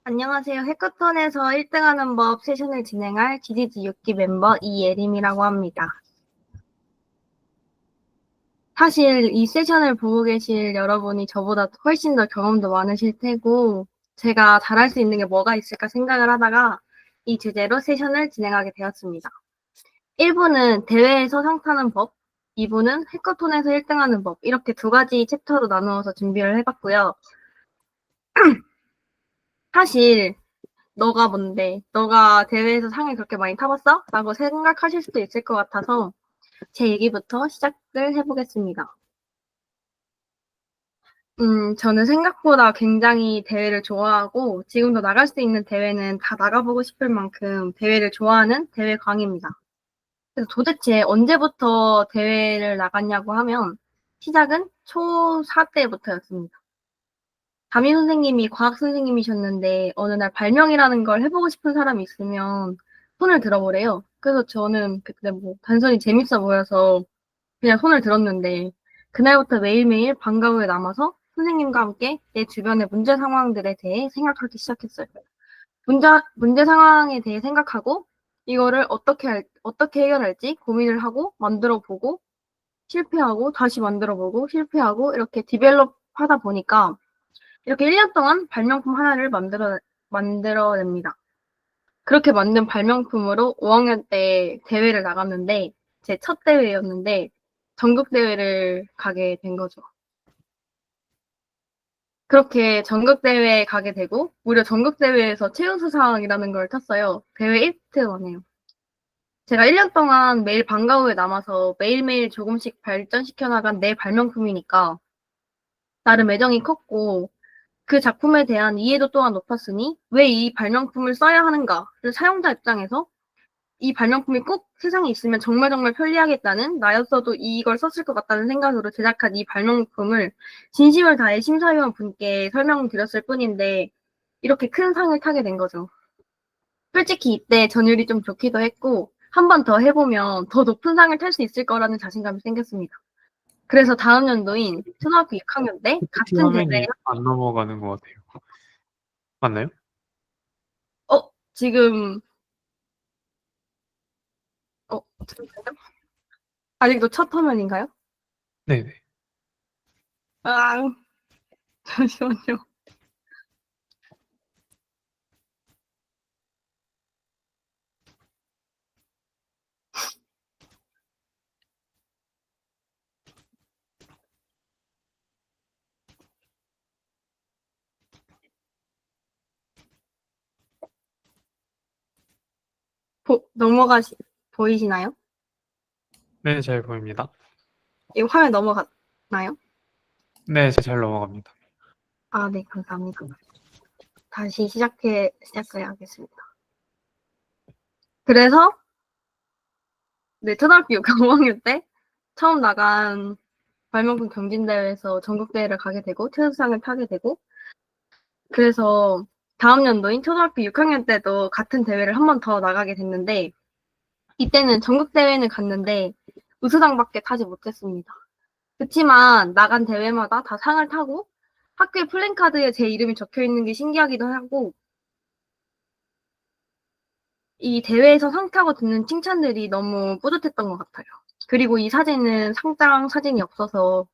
안녕하세요. 해커톤에서 1등하는 법 세션을 진행할 GDG 6기 멤버 이예림이라고 합니다. 사실 이 세션을 보고 계실 여러분이 저보다 훨씬 더 경험도 많으실 테고 제가 잘할 수 있는 게 뭐가 있을까 생각을 하다가 이 주제로 세션을 진행하게 되었습니다. 1부는 대회에서 상 타는 법, 2부는 해커톤에서 1등하는 법 이렇게 두 가지 챕터로 나누어서 준비를 해봤고요. 사실 너가 뭔데? 너가 대회에서 상을 그렇게 많이 타봤어? 라고 생각하실 수도 있을 것 같아서 제 얘기부터 시작을 해보겠습니다. 저는 생각보다 굉장히 대회를 좋아하고 지금도 나갈 수 있는 대회는 다 나가보고 싶을 만큼 대회를 좋아하는 대회광입니다. 그래서 도대체 언제부터 대회를 나갔냐고 하면 시작은 초4 때부터였습니다. 담임 선생님이 과학 선생님이셨는데 어느 날 발명이라는 걸 해보고 싶은 사람이 있으면 손을 들어보래요. 그래서 저는 그때 뭐 단순히 재밌어 보여서 그냥 손을 들었는데 그날부터 매일매일 방과후에 남아서 선생님과 함께 내 주변의 문제 상황들에 대해 생각하기 시작했어요. 문제 상황에 대해 생각하고 이거를 어떻게 해결할지 고민을 하고 만들어 보고 실패하고 다시 만들어 보고 실패하고 이렇게 디벨롭 하다 보니까 이렇게 1년 동안 발명품 하나를 만들어냅니다. 그렇게 만든 발명품으로 5학년 때 대회를 나갔는데, 제 첫 대회였는데, 전국대회를 가게 된 거죠. 그렇게 전국대회에 가게 되고, 무려 전국대회에서 최우수상이라는 걸 탔어요. 대회 1등만 해요. 제가 1년 동안 매일 방과후에 남아서 매일매일 조금씩 발전시켜 나간 내 발명품이니까, 나름 애정이 컸고, 그 작품에 대한 이해도 또한 높았으니 왜 이 발명품을 써야 하는가를 사용자 입장에서 이 발명품이 꼭 세상에 있으면 정말 정말 편리하겠다는 나였어도 이걸 썼을 것 같다는 생각으로 제작한 이 발명품을 진심을 다해 심사위원 분께 설명드렸을 뿐인데 이렇게 큰 상을 타게 된 거죠. 솔직히 이때 전율이 좀 좋기도 했고 한 번 더 해보면 더 높은 상을 탈 수 있을 거라는 자신감이 생겼습니다. 그래서 다음 연도인 초등학교 6학년 때 PPT 같은 대회에 화면이 안 넘어가는 것 같아요. 맞나요? 지금 잠시만요. 아직도 첫 화면인가요? 네네. 아, 잠시만요. 보이시나요? 네, 잘 보입니다. 이 화면 넘어갔나요? 네, 잘 넘어갑니다. 아, 네, 감사합니다. 다시 시작해야겠습니다. 그래서, 네, 초등학교 5학년 때 처음 나간 발명품 경진대회에서 전국대회를 가게 되고, 최우수상을 타게 되고, 그래서 다음 연도인 초등학교 6학년 때도 같은 대회를 한 번 더 나가게 됐는데, 이때는 전국대회는 갔는데, 우수상밖에 타지 못했습니다. 그치만 나간 대회마다 다 상을 타고 학교의 플랜카드에 제 이름이 적혀 있는 게 신기하기도 하고 이 대회에서 상 타고 듣는 칭찬들이 너무 뿌듯했던 것 같아요. 그리고 이 사진은 상장 사진이 없어서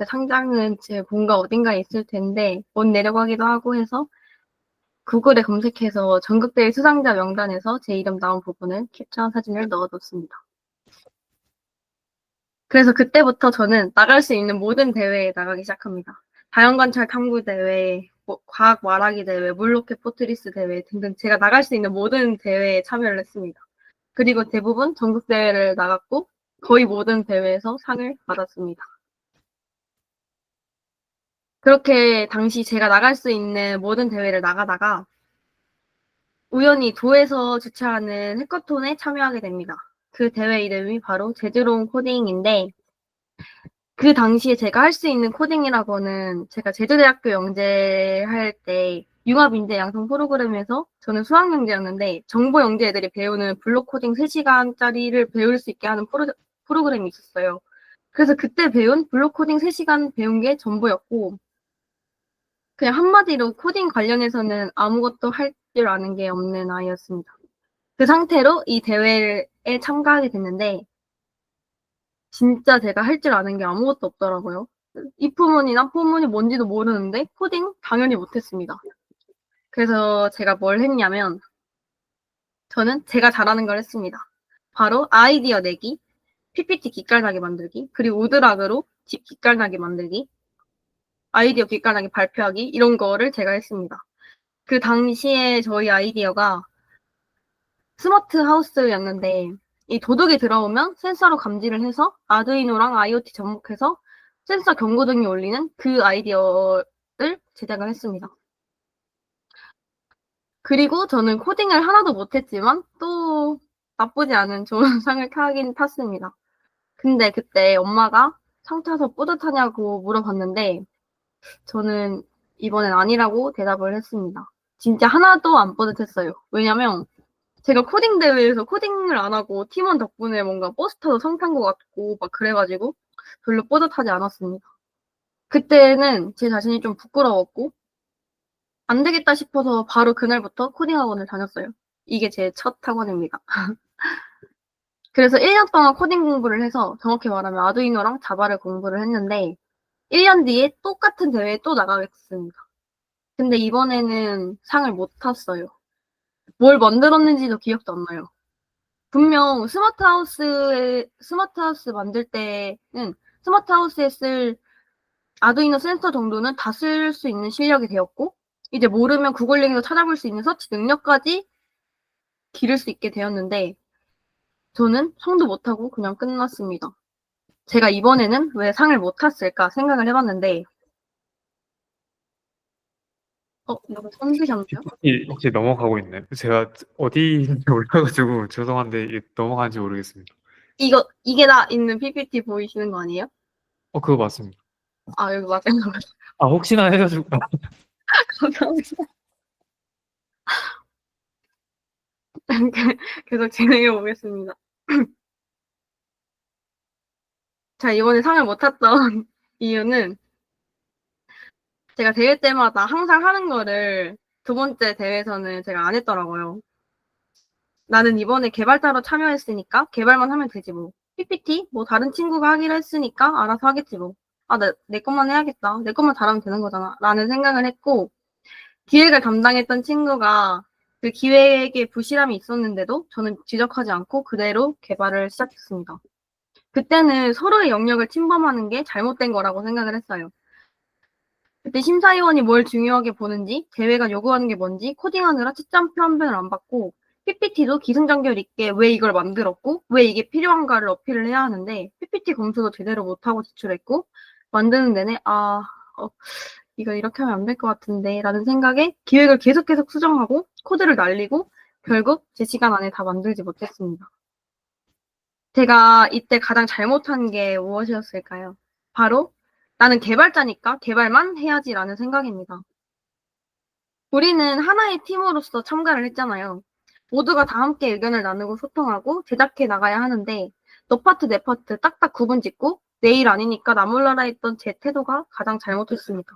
상장은 제 본가 어딘가에 있을 텐데 못 내려가기도 하고 해서 구글에 검색해서 전국대회 수상자 명단에서 제 이름 나온 부분을 캡처한 사진을 넣어뒀습니다. 그래서 그때부터 저는 나갈 수 있는 모든 대회에 나가기 시작합니다. 자연관찰 탐구 대회, 과학 말하기 대회, 물로켓 포트리스 대회 등등 제가 나갈 수 있는 모든 대회에 참여를 했습니다. 그리고 대부분 전국 대회를 나갔고 거의 모든 대회에서 상을 받았습니다. 그렇게 당시 제가 나갈 수 있는 모든 대회를 나가다가 우연히 도에서 주최하는 해커톤에 참여하게 됩니다. 그 대회 이름이 바로 제주로운 코딩인데 그 당시에 제가 할 수 있는 코딩이라고는 제가 제주대학교 영재할 때 융합인재 양성 프로그램에서 저는 수학영재였는데 정보영재 애들이 배우는 블록 코딩 3시간짜리를 배울 수 있게 하는 프로그램이 있었어요. 그래서 그때 배운 블록 코딩 3시간 배운 게 전부였고 그냥 한마디로 코딩 관련해서는 아무것도 할 줄 아는 게 없는 아이였습니다. 그 상태로 이 대회에 참가하게 됐는데 진짜 제가 할 줄 아는 게 아무것도 없더라고요. if문이나 포문이 뭔지도 모르는데 코딩 당연히 못했습니다. 그래서 제가 뭘 했냐면 저는 제가 잘하는 걸 했습니다. 바로 아이디어 내기, PPT 기깔나게 만들기, 그리고 우드락으로 집 기깔나게 만들기, 아이디어 기깔나게 발표하기 이런 거를 제가 했습니다. 그 당시에 저희 아이디어가 스마트 하우스였는데 이 도둑이 들어오면 센서로 감지를 해서 아두이노랑 IoT 접목해서 센서 경고등이 울리는 그 아이디어를 제작을 했습니다. 그리고 저는 코딩을 하나도 못했지만 또 나쁘지 않은 좋은 상을 타긴 탔습니다. 근데 그때 엄마가 상 타서 뿌듯하냐고 물어봤는데 저는 이번엔 아니라고 대답을 했습니다. 진짜 하나도 안 뿌듯했어요. 왜냐면 제가 코딩 대회에서 코딩을 안 하고 팀원 덕분에 뭔가 버스 타서 상 탄 것 같고 막 그래가지고 별로 뿌듯하지 않았습니다. 그때는 제 자신이 좀 부끄러웠고 안 되겠다 싶어서 바로 그날부터 코딩 학원을 다녔어요. 이게 제 첫 학원입니다. 그래서 1년 동안 코딩 공부를 해서 정확히 말하면 아두이노랑 자바를 공부를 했는데 1년 뒤에 똑같은 대회에 또 나가겠습니다. 근데 이번에는 상을 못 탔어요. 뭘 만들었는지도 기억도 안 나요. 분명 스마트 하우스 만들 때는 스마트 하우스에 쓸 아두이노 센서 정도는 다 쓸 수 있는 실력이 되었고 이제 모르면 구글링에서 찾아볼 수 있는 서치 능력까지 기를 수 있게 되었는데 저는 상도 못하고 그냥 끝났습니다. 제가 이번에는 왜 상을 못 탔을까 생각을 해봤는데 누가 손 드셨나요? 이제 넘어가고 있나요? 제가 어디인지 몰라가지고 죄송한데 이게 넘어가는지 모르겠습니다. 이게 다 있는 PPT 보이시는 거 아니에요? 그거 맞습니다. 아, 여기 맞아요. 혹시나 해가지고. 감사합니다. 계속 진행해 보겠습니다. 자, 이번에 상을 못 탔던 이유는 제가 대회 때마다 항상 하는 거를 두 번째 대회에서는 제가 안 했더라고요. 나는 이번에 개발자로 참여했으니까 개발만 하면 되지 뭐. PPT? 뭐 다른 친구가 하기로 했으니까 알아서 하겠지 뭐. 내 것만 해야겠다. 내 것만 잘하면 되는 거잖아. 라는 생각을 했고, 기획을 담당했던 친구가 그 기획에 부실함이 있었는데도 저는 지적하지 않고 그대로 개발을 시작했습니다. 그때는 서로의 영역을 침범하는 게 잘못된 거라고 생각을 했어요. 그때 심사위원이 뭘 중요하게 보는지, 대회가 요구하는 게 뭔지 코딩하느라 채점표 한 변을 안 받고 PPT도 기승전결 있게 왜 이걸 만들었고 왜 이게 필요한가를 어필을 해야 하는데 PPT 검수도 제대로 못하고 제출했고 만드는 내내 이거 이렇게 하면 안 될 것 같은데 라는 생각에 기획을 계속 수정하고 코드를 날리고 결국 제 시간 안에 다 만들지 못했습니다. 제가 이때 가장 잘못한 게 무엇이었을까요? 바로 나는 개발자니까 개발만 해야지라는 생각입니다. 우리는 하나의 팀으로서 참가를 했잖아요. 모두가 다 함께 의견을 나누고 소통하고 제작해 나가야 하는데 너 파트 내 파트 딱딱 구분 짓고 내 일 아니니까 나 몰라라 했던 제 태도가 가장 잘못했습니다.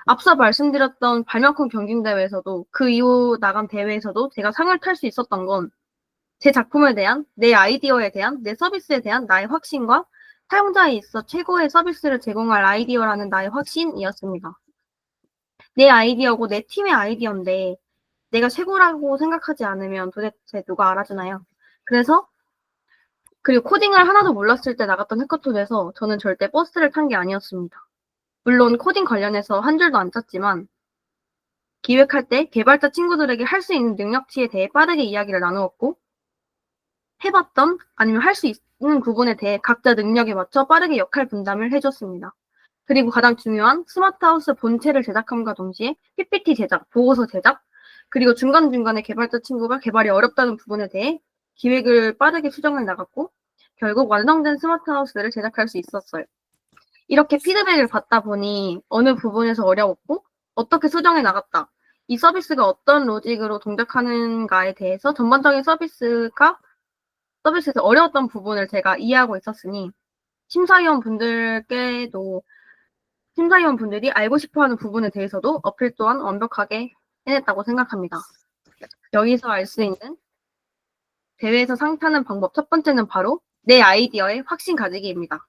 앞서 말씀드렸던 발명품 경진대회에서도 그 이후 나간 대회에서도 제가 상을 탈 수 있었던 건 제 작품에 대한, 내 아이디어에 대한, 내 서비스에 대한 나의 확신과 사용자에 있어 최고의 서비스를 제공할 아이디어라는 나의 확신이었습니다. 내 아이디어고 내 팀의 아이디어인데 내가 최고라고 생각하지 않으면 도대체 누가 알아주나요? 그리고 코딩을 하나도 몰랐을 때 나갔던 해커톤에서 저는 절대 버스를 탄 게 아니었습니다. 물론 코딩 관련해서 한 줄도 안 짰지만 기획할 때 개발자 친구들에게 할 수 있는 능력치에 대해 빠르게 이야기를 나누었고 해봤던 아니면 할 수 있는 부분에 대해 각자 능력에 맞춰 빠르게 역할 분담을 해줬습니다. 그리고 가장 중요한 스마트하우스 본체를 제작함과 동시에 PPT 제작, 보고서 제작, 그리고 중간중간에 개발자 친구가 개발이 어렵다는 부분에 대해 기획을 빠르게 수정해 나갔고 결국 완성된 스마트하우스를 제작할 수 있었어요. 이렇게 피드백을 받다 보니 어느 부분에서 어려웠고 어떻게 수정해 나갔다. 이 서비스가 어떤 로직으로 동작하는가에 대해서 전반적인 서비스에서 어려웠던 부분을 제가 이해하고 있었으니 심사위원 분들께도 심사위원분들이 알고 싶어하는 부분에 대해서도 어필 또한 완벽하게 해냈다고 생각합니다. 여기서 알 수 있는 대회에서 상 타는 방법 첫 번째는 바로 내 아이디어에 확신 가지기입니다.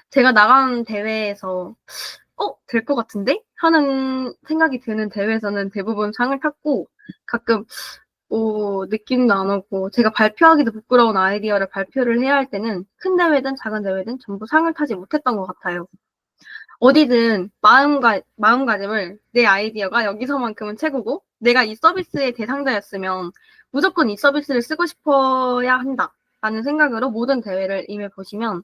제가 나간 대회에서 될 것 같은데? 하는 생각이 드는 대회에서는 대부분 상을 탔고 가끔 느낌도 안 오고 제가 발표하기도 부끄러운 아이디어를 발표를 해야 할 때는 큰 대회든 작은 대회든 전부 상을 타지 못했던 것 같아요. 어디든 마음가짐을 내 아이디어가 여기서만큼은 최고고 내가 이 서비스의 대상자였으면 무조건 이 서비스를 쓰고 싶어야 한다라는 생각으로 모든 대회를 임해보시면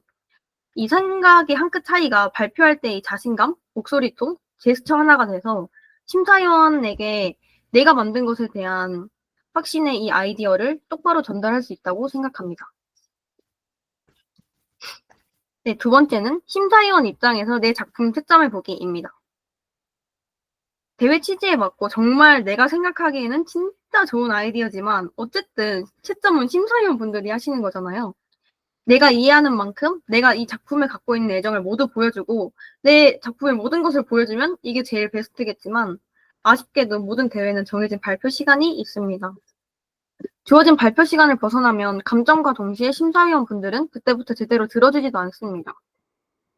이 생각의 한 끗 차이가 발표할 때의 자신감, 목소리 톤, 제스처 하나가 돼서 심사위원에게 내가 만든 것에 대한 확신의 이 아이디어를 똑바로 전달할 수 있다고 생각합니다. 네, 두 번째는 심사위원 입장에서 내 작품 채점을 보기입니다. 대회 취지에 맞고 정말 내가 생각하기에는 진짜 좋은 아이디어지만 어쨌든 채점은 심사위원분들이 하시는 거잖아요. 내가 이해하는 만큼 내가 이 작품에 갖고 있는 애정을 모두 보여주고 내 작품의 모든 것을 보여주면 이게 제일 베스트겠지만 아쉽게도 모든 대회는 정해진 발표 시간이 있습니다. 주어진 발표 시간을 벗어나면 감정과 동시에 심사위원분들은 그때부터 제대로 들어주지도 않습니다.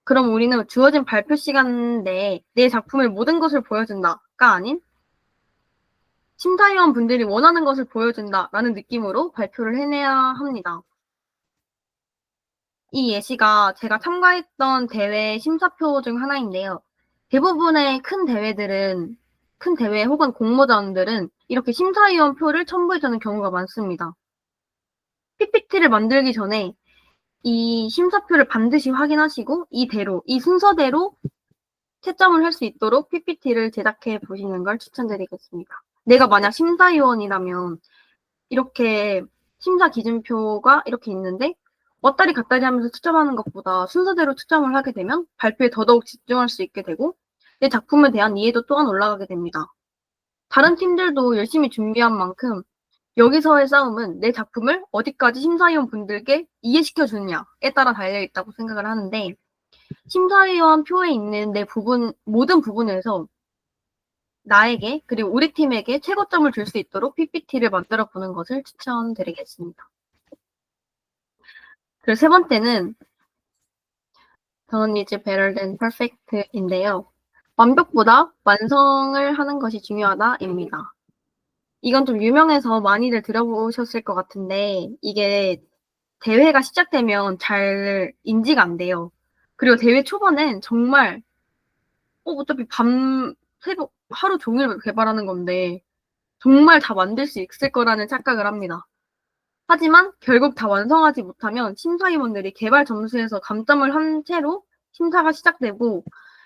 그럼 우리는 주어진 발표 시간 내에 내 작품의 모든 것을 보여준다가 아닌 심사위원분들이 원하는 것을 보여준다라는 느낌으로 발표를 해내야 합니다. 이 예시가 제가 참가했던 대회 심사표 중 하나인데요. 대부분의 큰 대회 혹은 공모전들은 이렇게 심사위원 표를 첨부해주는 경우가 많습니다. PPT를 만들기 전에 이 심사표를 반드시 확인하시고 이 순서대로 채점을 할 수 있도록 PPT를 제작해 보시는 걸 추천드리겠습니다. 내가 만약 심사위원이라면 이렇게 심사 기준표가 이렇게 있는데 왔다리 갔다리 하면서 추첨하는 것보다 순서대로 추첨을 하게 되면 발표에 더더욱 집중할 수 있게 되고 내 작품에 대한 이해도 또한 올라가게 됩니다. 다른 팀들도 열심히 준비한 만큼 여기서의 싸움은 내 작품을 어디까지 심사위원 분들께 이해시켜 주느냐에 따라 달려있다고 생각을 하는데 심사위원 표에 있는 모든 부분에서 나에게 그리고 우리 팀에게 최고점을 줄 수 있도록 PPT를 만들어 보는 것을 추천드리겠습니다. 그리고 세 번째는 Done is better than perfect인데요. 완벽보다 완성을 하는 것이 중요하다입니다. 이건 좀 유명해서 많이들 들어보셨을 것 같은데 이게 대회가 시작되면 잘 인지가 안 돼요. 그리고 대회 초반엔 정말 어차피 새벽 하루 종일 개발하는 건데 정말 다 만들 수 있을 거라는 착각을 합니다. 하지만 결국 다 완성하지 못하면 심사위원들이 개발 점수에서 감점을 한 채로 심사가 시작되고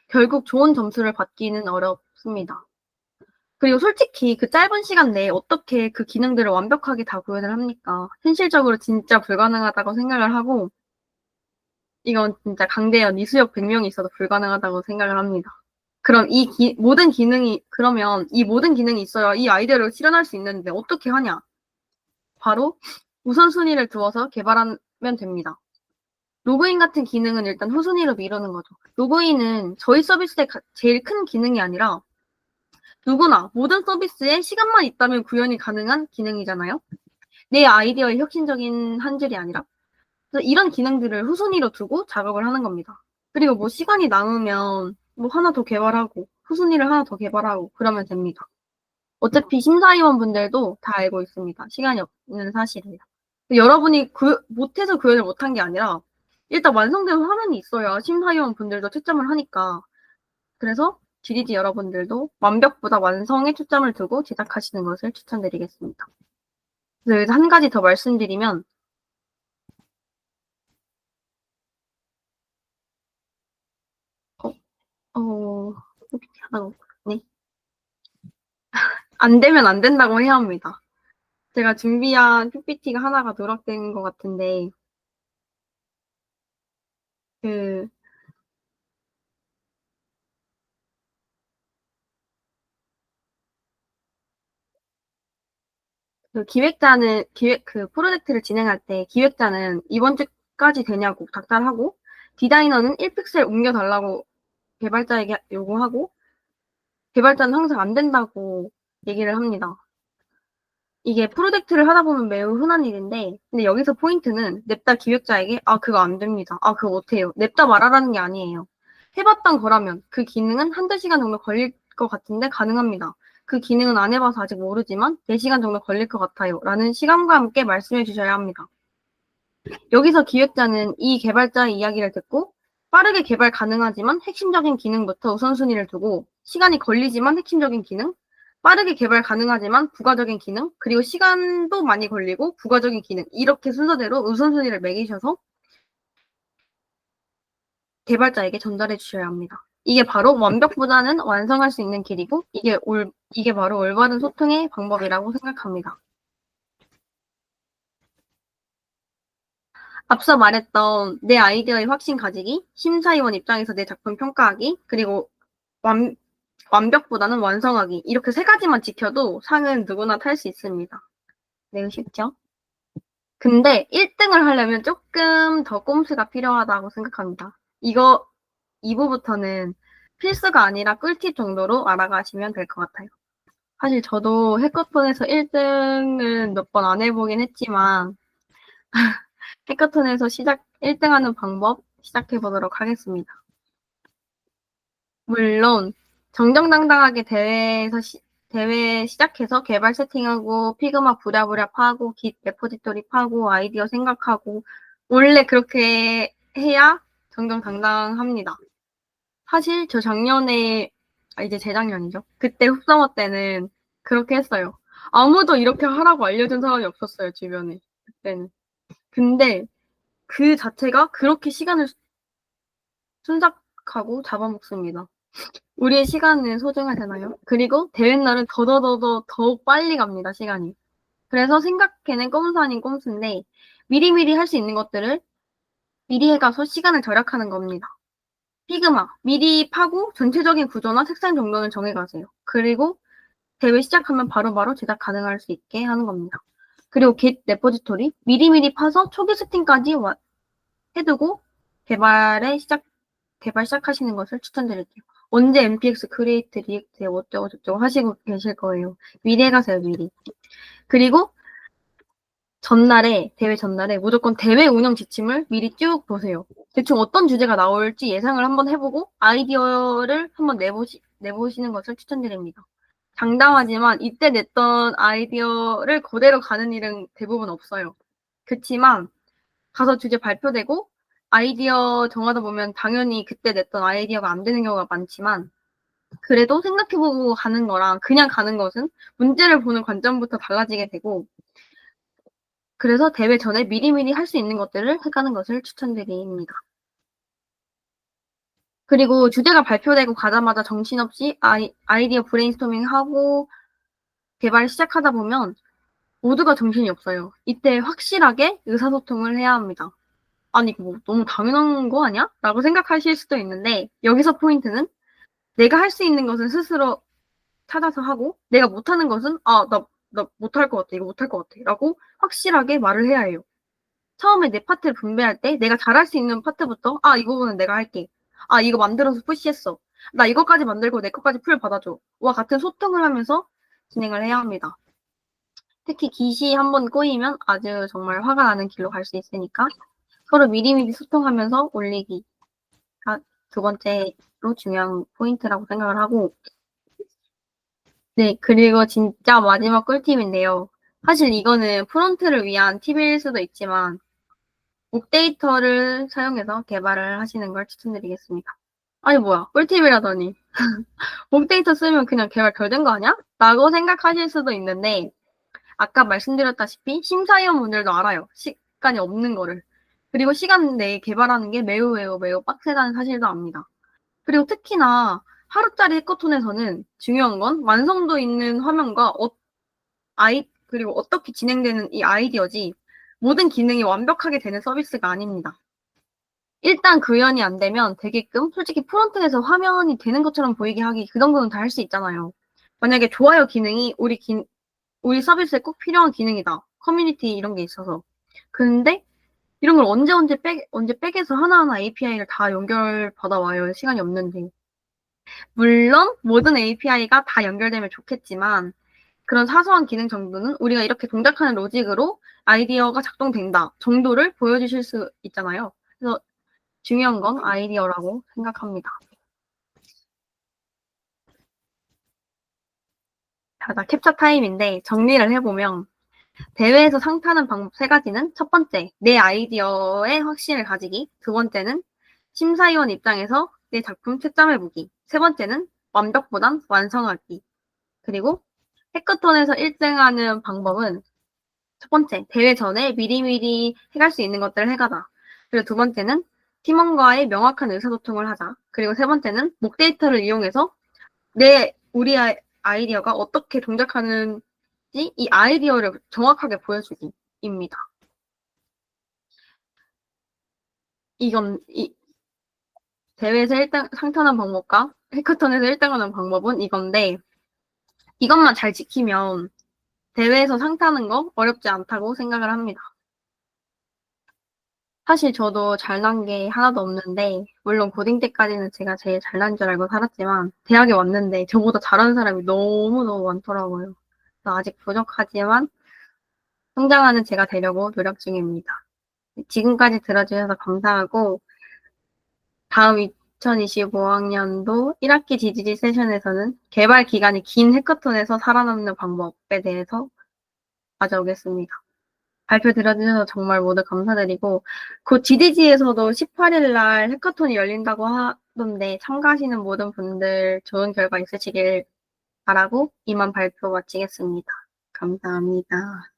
결국 좋은 점수를 받기는 어렵습니다. 그리고 솔직히 그 짧은 시간 내에 어떻게 그 기능들을 완벽하게 다 구현을 합니까? 현실적으로 진짜 불가능하다고 생각을 하고 이건 진짜 강대현 이수혁 100명이 있어도 불가능하다고 생각을 합니다. 그럼 그러면 이 모든 기능이 있어야 이 아이디어를 실현할 수 있는데 어떻게 하냐? 바로 우선순위를 두어서 개발하면 됩니다. 로그인 같은 기능은 일단 후순위로 미루는 거죠. 로그인은 저희 서비스의 제일 큰 기능이 아니라 누구나 모든 서비스에 시간만 있다면 구현이 가능한 기능이잖아요. 내 아이디어의 혁신적인 한 줄이 아니라 그래서 이런 기능들을 후순위로 두고 작업을 하는 겁니다. 그리고 뭐 시간이 남으면 뭐 하나 더 개발하고 후순위를 하나 더 개발하고 그러면 됩니다. 어차피 심사위원분들도 다 알고 있습니다. 시간이 없는 사실을. 여러분이 못해서 구현을 못한 게 아니라 일단 완성된 화면이 있어야 심사위원분들도 채점을 하니까 그래서 GDG 여러분들도 완벽보다 완성에 초점을 두고 제작하시는 것을 추천드리겠습니다. 그래서 여기서 한 가지 더 말씀드리면 PPT 하나가 없네. 안 되면 안 된다고 해야 합니다. 제가 준비한 PPT가 하나가 누락된 것 같은데 그 프로젝트를 진행할 때 기획자는 이번 주까지 되냐고 닥달하고 디자이너는 1픽셀 옮겨달라고 개발자에게 요구하고 개발자는 항상 안 된다고 얘기를 합니다. 이게 프로젝트를 하다 보면 매우 흔한 일인데 근데 여기서 포인트는 냅다 기획자에게 그거 안 됩니다. 그거 못해요. 냅다 말하라는 게 아니에요. 해봤던 거라면 그 기능은 한두 시간 정도 걸릴 것 같은데 가능합니다. 그 기능은 안 해봐서 아직 모르지만 4시간 정도 걸릴 것 같아요. 라는 시간과 함께 말씀해 주셔야 합니다. 여기서 기획자는 이 개발자의 이야기를 듣고 빠르게 개발 가능하지만 핵심적인 기능부터 우선순위를 두고 시간이 걸리지만 핵심적인 기능, 빠르게 개발 가능하지만 부가적인 기능, 그리고 시간도 많이 걸리고 부가적인 기능 이렇게 순서대로 우선순위를 매기셔서 개발자에게 전달해 주셔야 합니다. 이게 바로 완벽보다는 완성할 수 있는 길이고 이게 바로 올바른 소통의 방법이라고 생각합니다. 앞서 말했던 내 아이디어의 확신 가지기, 심사위원 입장에서 내 작품 평가하기, 그리고 완벽보다는 완성하기 이렇게 3가지만 지켜도 상은 누구나 탈 수 있습니다. 매우 쉽죠? 근데 1등을 하려면 조금 더 꼼수가 필요하다고 생각합니다. 이거 2부부터는 필수가 아니라 꿀팁 정도로 알아가시면 될 것 같아요. 사실 저도 해커톤에서 1등은 몇 번 안 해보긴 했지만 해커톤에서 1등하는 방법 시작해보도록 하겠습니다. 물론 정정당당하게 대회 시작해서 개발 세팅하고 피그마 부랴부랴 파고 깃 레포지토리 파고 아이디어 생각하고 원래 그렇게 해야 정정당당합니다. 사실 저 작년에 이제 재작년이죠. 그때 흡서머 때는 그렇게 했어요. 아무도 이렇게 하라고 알려준 사람이 없었어요, 주변에. 그때는. 근데 그 자체가 그렇게 시간을 순삭하고 잡아먹습니다. 우리의 시간은 소중하잖아요. 그리고 대회 날은 더욱 빨리 갑니다, 시간이. 그래서 생각해낸 꼼수 아닌 꼼수인데 미리미리 할 수 있는 것들을 미리 해가서 시간을 절약하는 겁니다. 피그마, 미리 파고 전체적인 구조나 색상 정도는 정해가세요. 그리고 대회 시작하면 바로바로 제작 가능할 수 있게 하는 겁니다. 그리고 깃 레포지토리, 미리미리 파서 초기 세팅까지 해두고 개발 시작하시는 것을 추천드릴게요. 언제 MPX 크리에이트 리액트에 어쩌고 저쩌고 하시고 계실 거예요. 미리 해가세요, 미리. 그리고 대회 전날에 무조건 대회 운영 지침을 미리 쭉 보세요. 대충 어떤 주제가 나올지 예상을 한번 해보고 아이디어를 한번 내보시는 것을 추천드립니다. 장담하지만 이때 냈던 아이디어를 그대로 가는 일은 대부분 없어요. 그치만 가서 주제 발표되고 아이디어 정하다 보면 당연히 그때 냈던 아이디어가 안 되는 경우가 많지만 그래도 생각해보고 가는 거랑 그냥 가는 것은 문제를 보는 관점부터 달라지게 되고 그래서 대회 전에 미리미리 할 수 있는 것들을 해가는 것을 추천드립니다. 그리고 주제가 발표되고 가자마자 정신없이 아이디어 브레인스토밍하고 개발 시작하다 보면 모두가 정신이 없어요. 이때 확실하게 의사소통을 해야 합니다. 아니, 뭐 너무 당연한 거 아니야? 라고 생각하실 수도 있는데 여기서 포인트는 내가 할 수 있는 것은 스스로 찾아서 하고 내가 못하는 것은 나 못할 것 같아. 이거 못할 것 같아. 라고 확실하게 말을 해야 해요. 처음에 내 파트를 분배할 때 내가 잘할 수 있는 파트부터 이 부분은 내가 할게. 이거 만들어서 푸시했어. 나 이거까지 만들고 내 거까지 풀 받아줘. 와 같은 소통을 하면서 진행을 해야 합니다. 특히 깃이 한번 꼬이면 아주 정말 화가 나는 길로 갈 수 있으니까 서로 미리미리 소통하면서 올리기가 2번째로 중요한 포인트라고 생각을 하고 네, 그리고 진짜 마지막 꿀팁인데요. 사실 이거는 프론트를 위한 팁일 수도 있지만 옥데이터를 사용해서 개발을 하시는 걸 추천드리겠습니다. 아니 뭐야 꿀팁이라더니 옥데이터 쓰면 그냥 개발 덜 된 거 아니야? 라고 생각하실 수도 있는데 아까 말씀드렸다시피 심사위원분들도 알아요. 시간이 없는 거를. 그리고 시간 내에 개발하는 게 매우 빡세다는 사실도 압니다. 그리고 특히나 하루짜리 해커톤에서는 중요한 건 완성도 있는 화면과 그리고 어떻게 진행되는 이 아이디어지 모든 기능이 완벽하게 되는 서비스가 아닙니다. 일단 구현이 안 되면 되게끔 솔직히 프론트에서 화면이 되는 것처럼 보이게 하기 그 정도는 다 할 수 있잖아요. 만약에 좋아요 기능이 우리 서비스에 꼭 필요한 기능이다. 커뮤니티 이런 게 있어서. 근데 이런 걸 언제 백에서 하나하나 API를 다 연결 받아와요. 시간이 없는데. 물론 모든 API가 다 연결되면 좋겠지만 그런 사소한 기능 정도는 우리가 이렇게 동작하는 로직으로 아이디어가 작동된다 정도를 보여주실 수 있잖아요. 그래서 중요한 건 아이디어라고 생각합니다. 자, 캡처 타임인데 정리를 해보면 대회에서 상타는 방법 세 가지는 첫 번째, 내 아이디어에 확신을 가지기. 두 번째는 심사위원 입장에서 내 작품 채점해보기. 세 번째는 완벽보단 완성하기. 그리고 해커톤에서 1등하는 방법은 첫 번째, 대회 전에 미리미리 해갈 수 있는 것들을 해가다. 그리고 두 번째는 팀원과의 명확한 의사소통을 하자. 그리고 세 번째는 목 데이터를 이용해서 우리 아이디어가 어떻게 동작하는지 이 아이디어를 정확하게 보여주기입니다. 대회에서 1등, 상탄한 방법과 해커톤에서 1등하는 방법은 이건데, 이것만 잘 지키면 대회에서 상 타는 거 어렵지 않다고 생각을 합니다. 사실 저도 잘난 게 하나도 없는데, 물론 고딩 때까지는 제가 제일 잘난 줄 알고 살았지만, 대학에 왔는데 저보다 잘하는 사람이 너무너무 많더라고요. 그래서 아직 부족하지만 성장하는 제가 되려고 노력 중입니다. 지금까지 들어주셔서 감사하고, 다음 2025학년도 1학기 GGG 세션에서는 개발 기간이 긴 해커톤에서 살아남는 방법에 대해서 가져오겠습니다. 발표 들어주셔서 정말 모두 감사드리고, 곧 GDG에서도 18일 날 해커톤이 열린다고 하던데 참가하시는 모든 분들 좋은 결과 있으시길 바라고 이만 발표 마치겠습니다. 감사합니다.